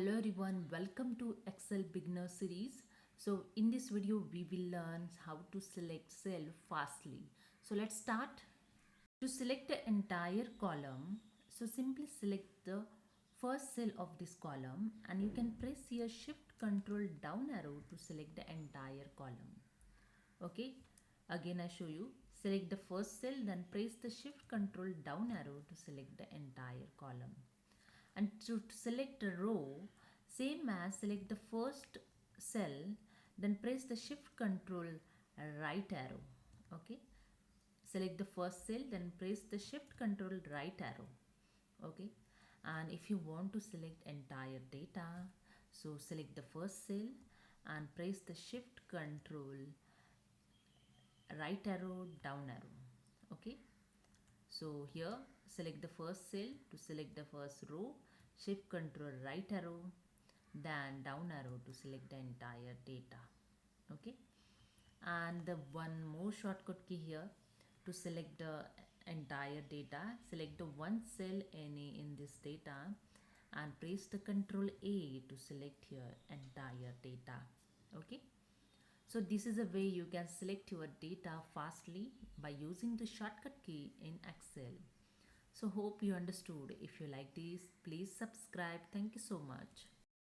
Hello everyone, welcome to Excel Beginner series. So in this video we will learn how to select cell fastly. So let's start. To select the entire column, so simply select the first cell of this column and you can press here shift control down arrow to select the entire column. Okay, again I show you. Select the first cell, then press the shift control down arrow to select the entire column. And to select a row, same as select the first cell, then press the shift control right arrow. Okay, select the first cell, then press the shift control right arrow. Okay, and if you want to select entire data, so select the first cell and press the shift control right arrow down arrow. Okay, so here select the first cell. To select the first row, shift control right arrow, then down arrow to select the entire data. Okay, and the one more shortcut key here. To select the entire data, select the one cell any in this data and press the control A to select here entire data. Okay, so this is a way you can select your data fastly by using the shortcut key in Excel. So hope you understood. If you like this, please subscribe. Thank you so much.